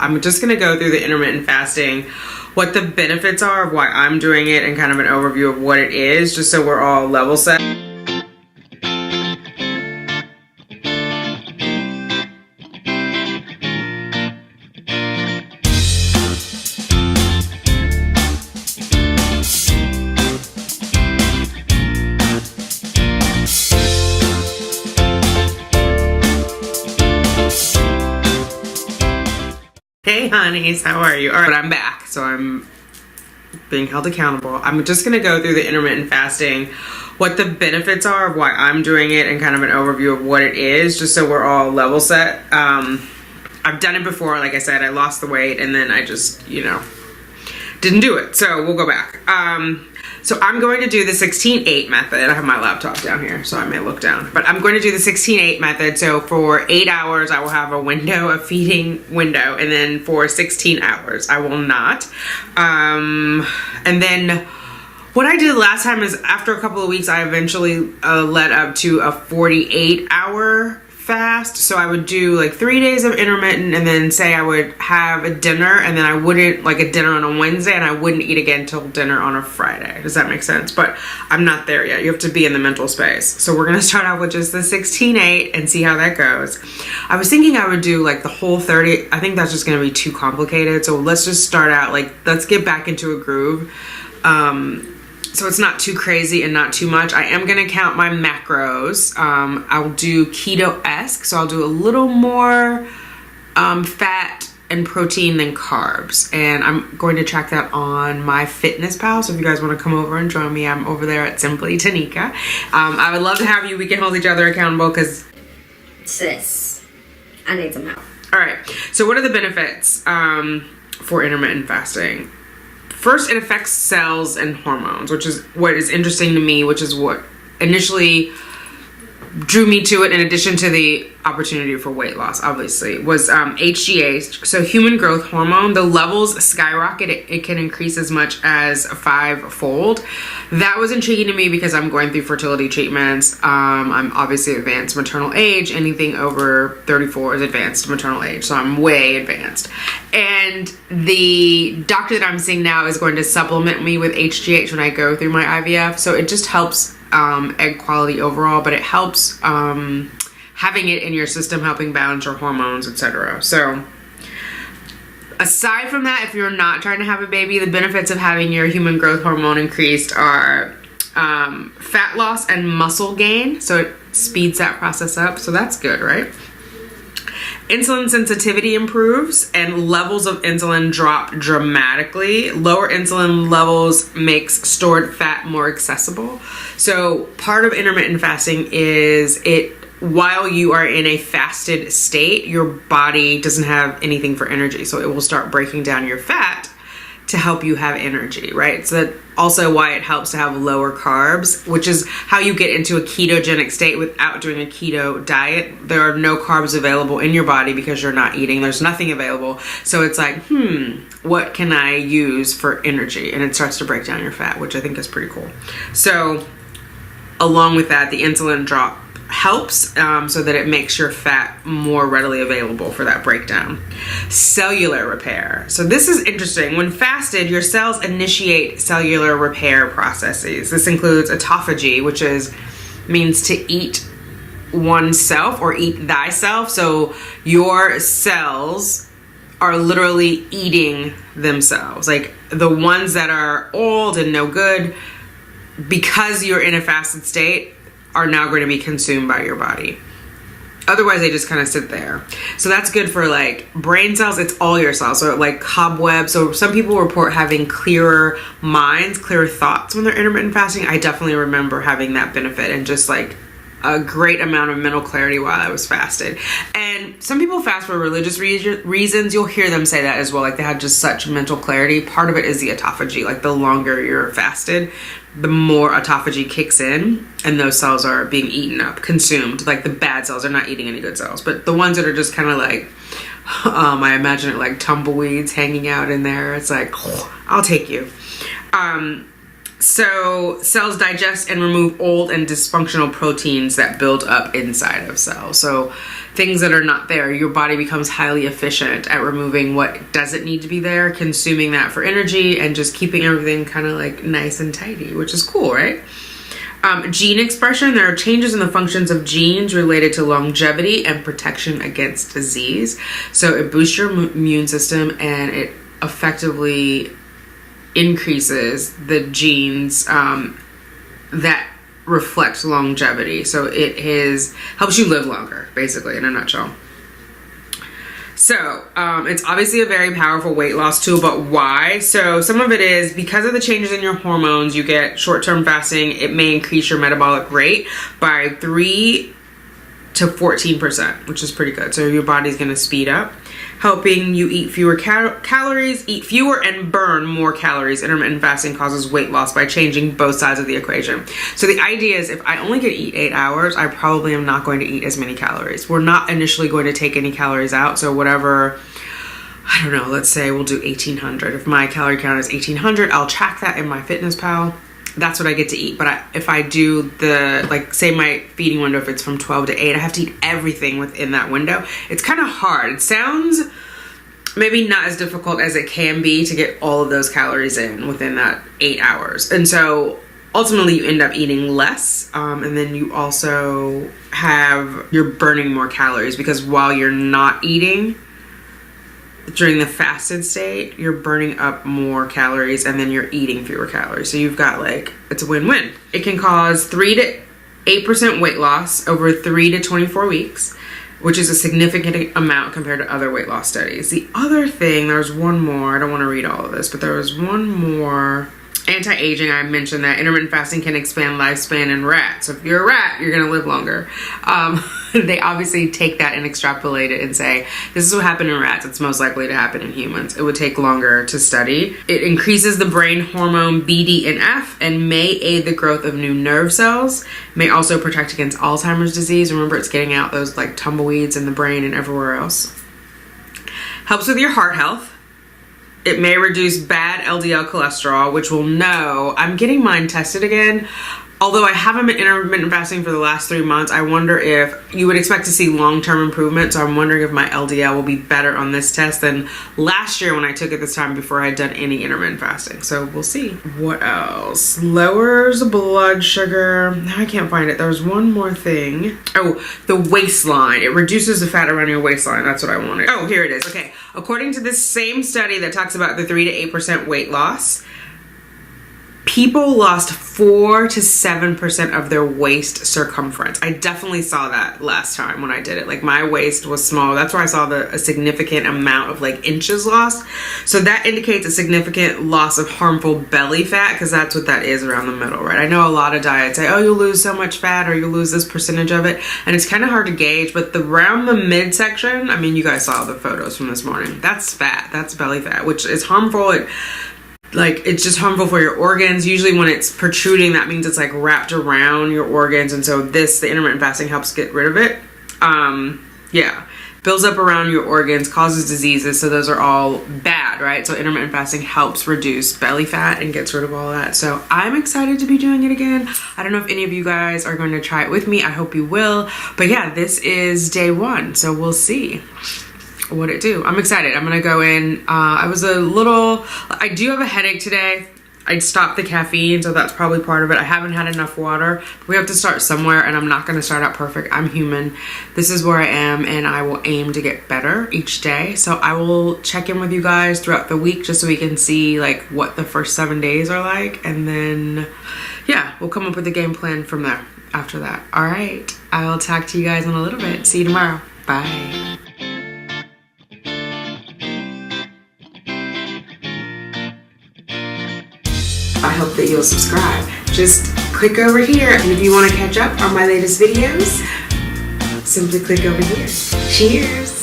I'm just going to go through the intermittent fasting, what the benefits are of why I'm doing it, and kind of an overview of what it is, just so we're all level set. Hey honeys, how are you? All right, I'm back, so I'm being held accountable. I'm just gonna go through the intermittent fasting, what the benefits are of why I'm doing it, and kind of an overview of what it is, just so we're all level set. I've done it before, like I said, I lost the weight and then I just, didn't do it. So we'll go back. So I'm going to do the 16-8 method. I have my laptop down here, so I may look down. But I'm going to do the 16-8 method. So for 8 hours, I will have a feeding window. And then for 16 hours, I will not. And then what I did last time is after a couple of weeks, I eventually led up to a 48-hour fast. So I would do like 3 days of intermittent, and then say I would have a dinner, and then I wouldn't, like a dinner on a Wednesday, and I wouldn't eat again till dinner on a Friday. Does that make sense? But I'm not there yet. You have to be in the mental space. So we're gonna start out with just the 16-8 and see how that goes. I was thinking I would do like the whole 30. I think that's just gonna be too complicated. So let's just start out, let's get back into a groove. So it's not too crazy and not too much. I am gonna count my macros. I'll do keto-esque, so I'll do a little more fat and protein than carbs. And I'm going to track that on my MyFitnessPal. So if you guys wanna come over and join me, I'm over there at Simply Tanika. I would love to have you. We can hold each other accountable because sis, I need some help. All right, so what are the benefits for intermittent fasting? First, it affects cells and hormones, which is what is interesting to me, which is what initially drew me to it, in addition to the opportunity for weight loss, obviously, was HGH, so human growth hormone. The levels skyrocket. It can increase as much as 5-fold. That was intriguing to me because I'm going through fertility treatments. I'm obviously advanced maternal age. Anything over 34 is advanced maternal age, so I'm way advanced. And the doctor that I'm seeing now is going to supplement me with HGH when I go through my IVF, so it just helps egg quality overall, but it helps having it in your system, helping balance your hormones, etc. So aside from that, if you're not trying to have a baby, the benefits of having your human growth hormone increased are fat loss and muscle gain, so it speeds that process up, so that's good, right? Insulin sensitivity improves and levels of insulin drop dramatically. Lower insulin levels makes stored fat more accessible. So part of intermittent fasting is while you are in a fasted state, your body doesn't have anything for energy. So it will start breaking down your fat to help you have energy, right? So that also why it helps to have lower carbs, which is how you get into a ketogenic state without doing a keto diet. There are no carbs available in your body because you're not eating. There's nothing available. So it's like, what can I use for energy? And it starts to break down your fat, which I think is pretty cool. So along with that, the insulin drop helps so that it makes your fat more readily available for that breakdown. Cellular repair. So this is interesting. When fasted, your cells initiate cellular repair processes. This includes autophagy, which means to eat oneself or eat thyself. So your cells are literally eating themselves. Like the ones that are old and no good, because you're in a fasted state, are now going to be consumed by your body. Otherwise, they just kind of sit there. So that's good for like brain cells. It's all your cells. So like cobwebs. So some people report having clearer minds, clearer thoughts when they're intermittent fasting. I definitely remember having that benefit and just like a great amount of mental clarity while I was fasted. And some people fast for religious reasons. You'll hear them say that as well. Like they had just such mental clarity. Part of it is the autophagy. Like the longer you're fasted, the more autophagy kicks in and those cells are being eaten up, consumed. Like the bad cells are not eating any good cells, but the ones that are just kind of like, I imagine it like tumbleweeds hanging out in there. It's like, I'll take you. So cells digest and remove old and dysfunctional proteins that build up inside of cells. So things that are not there, your body becomes highly efficient at removing what doesn't need to be there, consuming that for energy, and just keeping everything kind of like nice and tidy, which is cool, right? Gene expression, there are changes in the functions of genes related to longevity and protection against disease. So it boosts your immune system, and it effectively increases the genes that reflect longevity. So it helps you live longer, basically, in a nutshell. So it's obviously a very powerful weight loss tool, but why? So some of it is because of the changes in your hormones. You get short-term fasting, it may increase your metabolic rate by 3 to 14%, which is pretty good. So your body's going to speed up, helping you eat fewer calories, eat fewer and burn more calories. Intermittent fasting causes weight loss by changing both sides of the equation. So the idea is if I only could eat 8 hours, I probably am not going to eat as many calories. We're not initially going to take any calories out. So whatever, I don't know, let's say we'll do 1800. If my calorie count is 1800, I'll track that in MyFitnessPal. That's what I get to eat. But if I do the, like, say my feeding window, if it's from 12 to 8, I have to eat everything within that window. It's kind of hard. It sounds maybe not as difficult as it can be to get all of those calories in within that 8 hours. And so ultimately you end up eating less. And then you also you're burning more calories, because while you're not eating during the fasted state, you're burning up more calories, and then you're eating fewer calories. So you've got, like, it's a win-win. It can cause 3 to 8% weight loss over 3 to 24 weeks, which is a significant amount compared to other weight loss studies. The other thing, there's one more, I don't want to read all of this, but there was one more. Anti-aging, I mentioned that intermittent fasting can expand lifespan in rats. So if you're a rat, you're going to live longer. They obviously take that and extrapolate it and say, this is what happened in rats. It's most likely to happen in humans. It would take longer to study. It increases the brain hormone BDNF and may aid the growth of new nerve cells. May also protect against Alzheimer's disease. Remember, it's getting out those, like, tumbleweeds in the brain and everywhere else. Helps with your heart health. It may reduce bad LDL cholesterol, which we'll know. I'm getting mine tested again. Although I haven't been intermittent fasting for the last 3 months, I wonder if you would expect to see long-term improvement. So I'm wondering if my LDL will be better on this test than last year when I took it this time before I had done any intermittent fasting. So we'll see. What else? Lowers blood sugar. I can't find it. There's one more thing. Oh, the waistline. It reduces the fat around your waistline. That's what I wanted. Oh, here it is. Okay. According to this same study that talks about the 3 to 8% weight loss, people lost 4 to 7% of their waist circumference. I definitely saw that last time when I did it. Like, my waist was small. That's where I saw a significant amount of, like, inches lost. So that indicates a significant loss of harmful belly fat, because that's what that is around the middle, right? I know a lot of diets say, oh, you'll lose so much fat, or you'll lose this percentage of it. And it's kind of hard to gauge, but around the midsection, I mean, you guys saw the photos from this morning. That's fat. That's belly fat, which is harmful. It's just harmful for your organs. Usually when it's protruding, that means it's, like, wrapped around your organs. And so the intermittent fasting helps get rid of it. Builds up around your organs, causes diseases. So those are all bad, right? So intermittent fasting helps reduce belly fat and gets rid of all that. So I'm excited to be doing it again. I don't know if any of you guys are going to try it with me. I hope you will. But yeah, this is day 1. So we'll see what it do. I'm excited. I'm gonna go in. I do have a headache today. I stopped the caffeine, so that's probably part of it. I haven't had enough water. We have to start somewhere, and I'm not gonna start out perfect. I'm human. This is where I am, and I will aim to get better each day. So I will check in with you guys throughout the week just so we can see, like, what the first 7 days are like, and then we'll come up with a game plan from there after that. All right, I'll talk to you guys in a little bit. See you tomorrow. Bye. I hope that you'll subscribe. Just click over here, and if you want to catch up on my latest videos, simply click over here. Cheers!